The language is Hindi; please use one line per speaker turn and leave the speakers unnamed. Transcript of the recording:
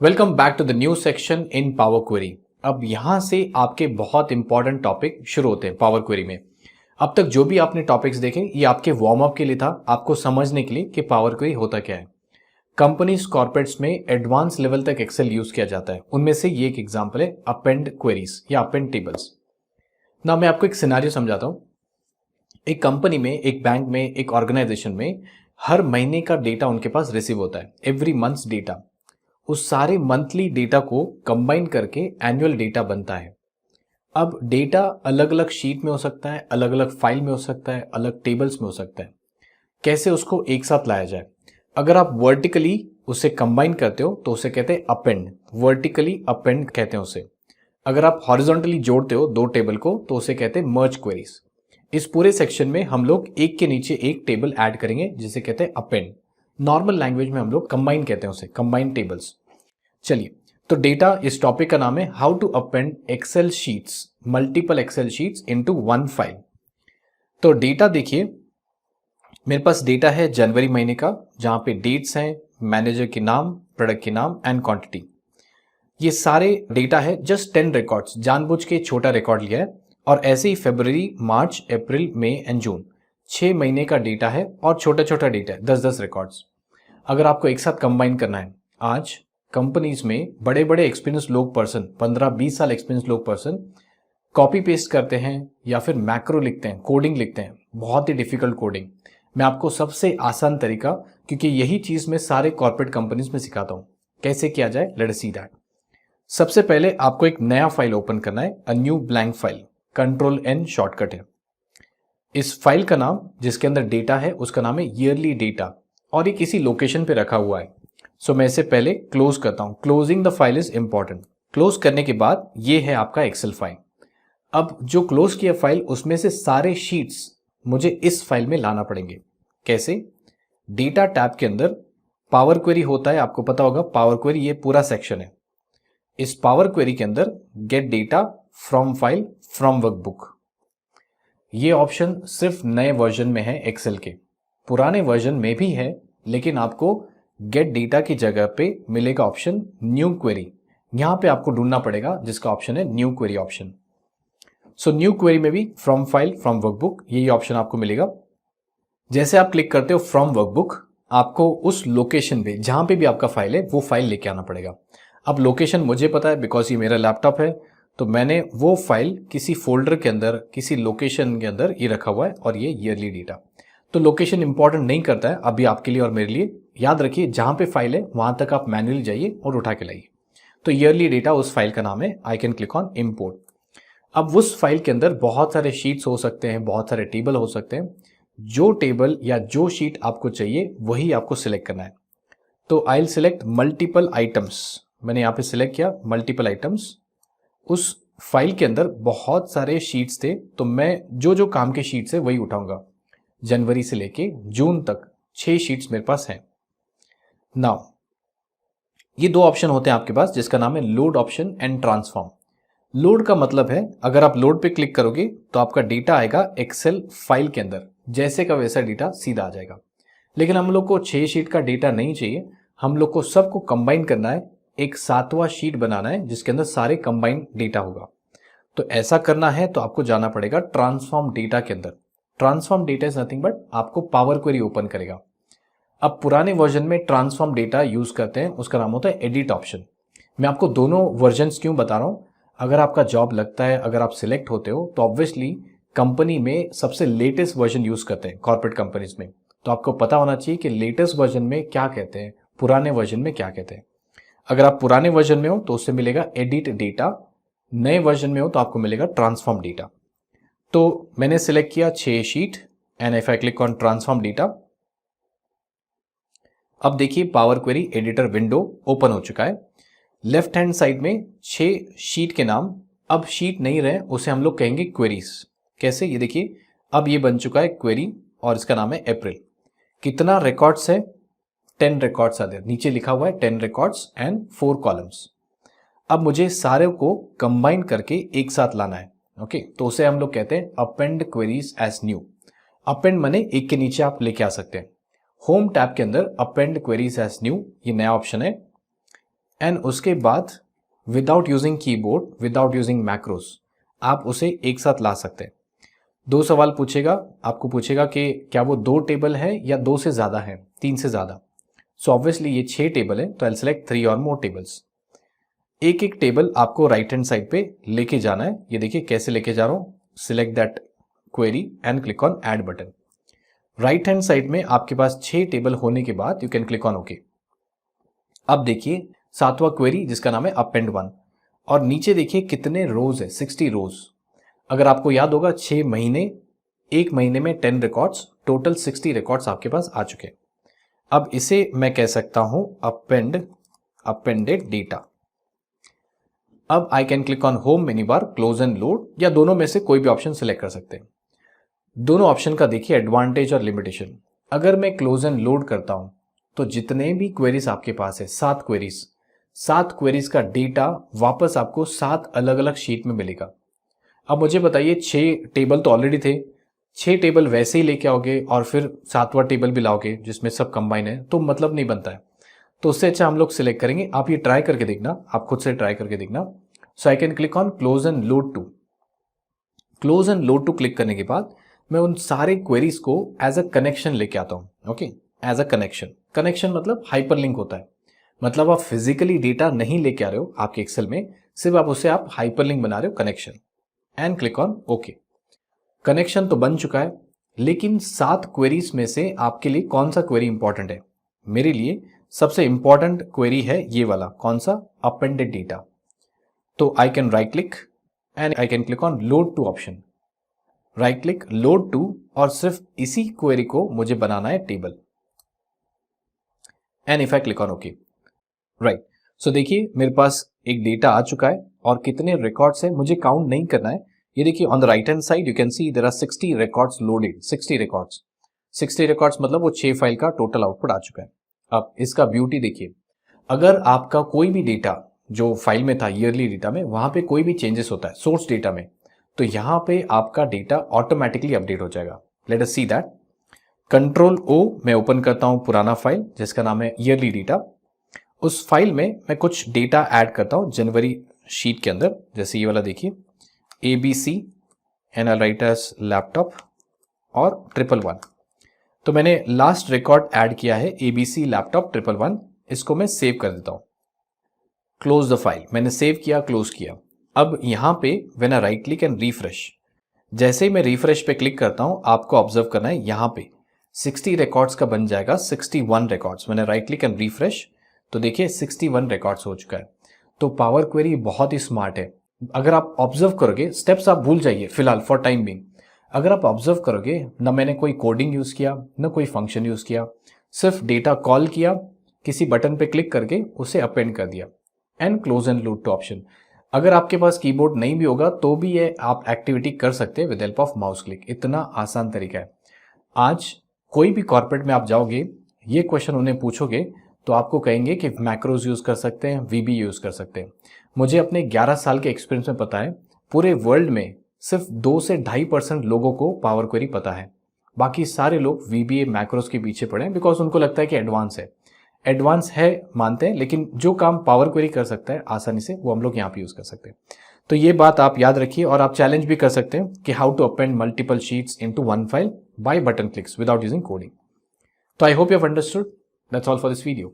Welcome back to the new section in power query. अब यहां से आपके बहुत इंपॉर्टेंट टॉपिक शुरू होते हैं पावर क्वेरी में। अब तक जो भी आपने टॉपिक्स देखे ये आपके वार्म अप के लिए था, आपको समझने के लिए कि पावर क्वेरी होता क्या है। कंपनीज कॉर्पोरेट्स में एडवांस लेवल तक एक्सेल यूज किया जाता है, उनमें से ये एक एग्जांपल है अपेंड क्वेरीज या अपेंड टेबल्स। ना मैं आपको एक सिनेरियो समझाता हूं। एक कंपनी में, एक बैंक में, एक ऑर्गेनाइजेशन में हर महीने का डेटा उनके पास रिसीव होता है, एवरी मंथ्स डेटा। उस सारे मंथली डेटा को कंबाइन करके एनुअल डेटा बनता है। अब डेटा अलग अलग शीट में हो सकता है, अलग अलग फाइल में हो सकता है, अलग टेबल्स में हो सकता है। कैसे उसको एक साथ लाया जाए? अगर आप वर्टिकली उसे कंबाइन करते हो तो उसे कहते हैं अपेंड, वर्टिकली अपेंड कहते हैं उसे। अगर आप हॉरिजॉन्टली जोड़ते हो दो टेबल को तो उसे कहते हैं मर्ज क्वेरीज। इस पूरे सेक्शन में हम लोग एक के नीचे एक टेबल ऐड करेंगे जिसे कहते हैं अपेंड। नॉर्मल लैंग्वेज में हम लोग कंबाइन कहते हैं उसे, कंबाइन टेबल्स। चलिए, तो डेटा इस टॉपिक का नाम है how to append Excel sheets, multiple Excel sheets into one file. तो डेटा देखिए, मेरे पास डेटा है जनवरी महीने का, जहां पे डेट्स हैं, मैनेजर के नाम, प्रोडक्ट के नाम एंड क्वांटिटी। ये सारे डेटा है, जस्ट 10 रिकॉर्ड्स, जानबूझ के छोटा रिकॉर्ड लिया है। और ऐसे ही फरवरी, मार्च, अप्रैल, मई एंड जून 6 महीने का डेटा है और छोटा छोटा डेटा है, 10-10 रिकॉर्ड्स। अगर आपको एक साथ कंबाइन करना है, आज कंपनीज में बड़े बड़े एक्सपीरियंस लोग पर्सन, 15-20 साल एक्सपीरियंस लोग पर्सन कॉपी पेस्ट करते हैं या फिर मैक्रो लिखते हैं, कोडिंग लिखते हैं, बहुत ही डिफिकल्ट कोडिंग। मैं आपको सबसे आसान तरीका, क्योंकि यही चीज मैं सारे कॉर्पोरेट कंपनीज में सिखाता हूं, कैसे किया जाए, लेट अस सी दैट। सबसे पहले आपको एक नया फाइल ओपन करना है, a new blank file, Ctrl+N shortcut है। इस फाइल का नाम, जिसके अंदर डेटा है, उसका नाम है ईयरली डेटा और ये किसी लोकेशन पे रखा हुआ है। सो मैं इसे पहले क्लोज करता हूं। Closing the file is important. Close करने के बाद ये है आपका एक्सेल फाइल। अब जो क्लोज किया फाइल, उसमें से सारे शीट्स मुझे इस फाइल में लाना पड़ेंगे। कैसे? डेटा टैब के अंदर पावर क्वेरी होता है, आपको पता होगा पावर क्वेरी ये पूरा सेक्शन है। इस पावर क्वेरी के अंदर gate data from file, from workbook, ये ऑप्शन सिर्फ नए वर्जन में है एक्सेल के। पुराने वर्जन में भी है, लेकिन आपको गेट डेटा की जगह पे मिलेगा ऑप्शन न्यू क्वेरी। यहां पे आपको ढूंढना पड़ेगा जिसका ऑप्शन है new query option. So new query में भी फ्रॉम फाइल, फ्रॉम वर्कबुक, यही ऑप्शन आपको मिलेगा। जैसे आप क्लिक करते हो फ्रॉम वर्कबुक, आपको उस लोकेशन पे जहां पे भी आपका फाइल है वो फाइल लेके आना पड़ेगा। अब लोकेशन मुझे पता है बिकॉज ये मेरा लैपटॉप है, तो मैंने वो फाइल किसी फोल्डर के अंदर, किसी लोकेशन के अंदर ये रखा हुआ है और ये ईयरली डेटा। तो लोकेशन इंपॉर्टेंट नहीं करता है अभी आपके लिए और मेरे लिए। याद रखिए जहां पे फाइल है वहां तक आप मैन्युअली जाइए और उठा के लाइए। तो ईयरली डेटा उस फाइल का नाम है। आई कैन क्लिक ऑन इंपोर्ट। अब उस फाइल के अंदर बहुत सारे शीट्स हो सकते हैं, बहुत सारे टेबल हो सकते हैं। जो टेबल या जो शीट आपको चाहिए वही आपको सिलेक्ट करना है। तो I will select multiple items. मैंने यहां पे सिलेक्ट किया मल्टीपल आइटम्स। उस फाइल के अंदर बहुत सारे शीट्स थे, तो मैं जो जो काम के शीट्स है वही उठाऊंगा। जनवरी से लेके जून तक 6 शीट्स मेरे पास हैं। नाउ ये दो ऑप्शन होते हैं आपके पास, जिसका नाम है load option and transform. Load का मतलब है अगर आप लोड पे क्लिक करोगे तो आपका डेटा आएगा एक्सेल फाइल के अंदर, जैसे का वैसा डेटा सीधा आ जाएगा। लेकिन हम लोग को 6 शीट का डेटा नहीं चाहिए, हम लोग को सबको कंबाइन करना है, एक 7वां शीट बनाना है जिसके अंदर सारे कंबाइंड डेटा होगा। तो ऐसा करना है तो आपको जाना पड़ेगा ट्रांसफॉर्म डेटा के अंदर। Transform data is nothing but आपको पावर क्वेरी ओपन करेगा। अब पुराने वर्जन में ट्रांसफॉर्म डेटा यूज करते हैं, उसका नाम होता है एडिट ऑप्शन। मैं आपको दोनों वर्जन क्यों बता रहा हूं, अगर आपका जॉब लगता है, अगर आप सिलेक्ट होते हो तो ऑब्वियसली कंपनी में सबसे लेटेस्ट वर्जन यूज करते हैं कॉर्पोरेट कंपनीज में। तो आपको पता होना चाहिए कि लेटेस्ट वर्जन में क्या कहते हैं, पुराने वर्जन में क्या कहते हैं। अगर आप पुराने वर्जन में हो तो उससे मिलेगा एडिट डेटा, नए वर्जन में हो तो आपको मिलेगा ट्रांसफॉर्म डेटा। तो मैंने सिलेक्ट किया 6 sheet and if I click on transform data, अब देखिए power query editor window open हो चुका है। लेफ्ट हैंड साइड में 6 शीट के नाम अब शीट नहीं रहे, उसे हम लोग कहेंगे क्वेरीज। कैसे? ये देखिए अब ये बन चुका है क्वेरी और इसका नाम है अप्रैल। कितना रिकॉर्ड्स है? 10 रिकॉर्ड्स आते हैं, नीचे लिखा हुआ है 10 रिकॉर्ड्स एंड 4 कॉलम्स। अब मुझे सारे को कंबाइन करके एक साथ लाना है। ओके, तो उसे हम लोग कहते हैं append queries as new. Append माने एक के नीचे आप लेके आ सकते हैं। होम टैब के अंदर अपेंड क्वेरीज एज न्यू, ये नया ऑप्शन है। एंड उसके बाद without using keyboard, without using macros, आप उसे एक साथ ला सकते हैं। 2 सवाल पूछेगा, आपको पूछेगा कि क्या वो 2 टेबल है या 2 से ज़्यादा है, 3 से ज़्यादा। सो ऑब्वियसली ये 6 टेबल है, तो आई सेलेक्ट 3 और मोर टेबल्स। एक एक टेबल आपको राइट हैंड साइड पे लेके जाना है। ये देखिए कैसे लेके जा रहा हूँ। Select that query and click on add button. Right hand side में आपके पास 6 टेबल होने के बाद you can click on okay. अब देखिए 7वां क्वेरी जिसका नाम है अपेंड 1, और नीचे देखिए कितने रोज है, 60 रोज। अगर आपको याद होगा 6 महीने, 1 महीने में 10 रिकॉर्ड्स, टोटल 60 रिकॉर्ड्स आपके पास आ चुके हैं। अब इसे मैं कह सकता हूं अपेंडेड डेटा। अब आई can click on home menu bar, close and load, या दोनों में से कोई भी ऑप्शन सिलेक्ट कर सकते हैं। दोनों ऑप्शन का देखिए एडवांटेज और लिमिटेशन। अगर मैं क्लोज एंड लोड करता हूं तो जितने भी क्वेरीज आपके पास है, 7 क्वेरीज का डेटा वापस आपको 7 अलग अलग शीट में मिलेगा। अब मुझे बताइए 6 टेबल तो ऑलरेडी थे, 6 टेबल वैसे ही लेके आओगे और फिर 7वां टेबल भी लाओगे जिसमें सब कंबाइन है, तो मतलब नहीं बनता है। तो उससे अच्छा हम लोग सिलेक्ट करेंगे, आप ये ट्राई करके देखना, आप खुद से ट्राई करके देखना। So I can click on close and load to. Close and load to click करने के बाद मैं उन सारे क्वेरीज को एज अ कनेक्शन लेके आता हूं। ओके, एज अ कनेक्शन मतलब हाइपरलिंक होता है। मतलब आप फिजिकली डेटा नहीं लेके आ रहे हो आपके एक्सेल में, सिर्फ आप हाइपरलिंक बना रहे हो, connection. And click on okay. Connection तो बन चुका है, लेकिन 7 क्वेरीज में से आपके लिए कौन सा क्वेरी इंपॉर्टेंट है? मेरे लिए सबसे इंपॉर्टेंट क्वेरी है ये वाला, कौन सा? Appended data. तो I can right click and I can click on load to option. Right click, load to, और सिर्फ इसी क्वेरी को मुझे बनाना है table. And if I click on okay, right. So देखिए मेरे पास एक डेटा आ चुका है और कितने रिकॉर्ड्स है मुझे काउंट नहीं करना है। ये देखिए on the right hand side you can see there are 60 records loaded. 60 records मतलब वो 6 फाइल का टोटल आउटपुट आ चुका है। अब इसका ब्यूटी देखिए, अगर आपका कोई भी डेटा जो फाइल में था ईयरली डेटा में, वहां पे कोई भी चेंजेस होता है सोर्स डेटा में, तो यहां पे आपका डेटा ऑटोमेटिकली अपडेट हो जाएगा। Let us see that. Control O मैं ओपन करता हूं पुराना फाइल जिसका नाम है ईयरली डेटा। उस फाइल में मैं कुछ डेटा ऐड करता हूं जनवरी शीट के अंदर, जैसे ये वाला देखिए ABC and I write as laptop और 111। तो मैंने लास्ट रिकॉर्ड ऐड किया है ABC लैपटॉप 111। इसको मैं सेव कर देता हूं। क्लोज द फाइल, मैंने सेव किया, क्लोज किया। अब यहां पे when I right click and refresh, जैसे ही मैं रिफ्रेश पे क्लिक करता हूं, आपको ऑब्जर्व करना है यहां पे 60 रिकॉर्ड्स का बन जाएगा 61 रिकॉर्ड्स। मैंने राइट क्लिक एंड रिफ्रेश, तो देखिए 61 रिकॉर्ड्स हो चुका है। तो पावर क्वेरी बहुत ही स्मार्ट है। अगर आप ऑब्जर्व करोगे, स्टेप्स आप भूल जाइए फिलहाल फॉर टाइम बिंग। अगर आप ऑब्जर्व करोगे, ना मैंने कोई कोडिंग यूज किया, ना कोई फंक्शन यूज किया, सिर्फ डेटा कॉल किया, किसी बटन पे क्लिक करके उसे अपेंड कर दिया and close and load to option. अगर आपके पास कीबोर्ड नहीं भी होगा तो भी ये आप एक्टिविटी कर सकते हैं with help of mouse click. इतना आसान तरीका है। आज कोई भी कॉर्पोरेट में आप जाओगे, ये क्वेश्चन उन्हें पूछोगे तो आपको कहेंगे कि मैक्रोज यूज कर सकते हैं, VB यूज कर सकते हैं। मुझे अपने 11 साल के एक्सपीरियंस में पता है, पूरे वर्ल्ड में सिर्फ 2 से 2.5% लोगों को पावर क्वेरी पता है। बाकी सारे लोग VBA मैक्रोज के पीछे पड़े हैं बिकॉज उनको लगता है कि एडवांस है मानते हैं, लेकिन जो काम पावर क्वेरी कर सकता है आसानी से, वो हम लोग यहाँ पे यूज कर सकते हैं। तो ये बात आप याद रखिए, और आप चैलेंज भी कर सकते हैं कि how to append multiple sheets into one file by button clicks without using coding. तो I hope you have understood. That's all for this video.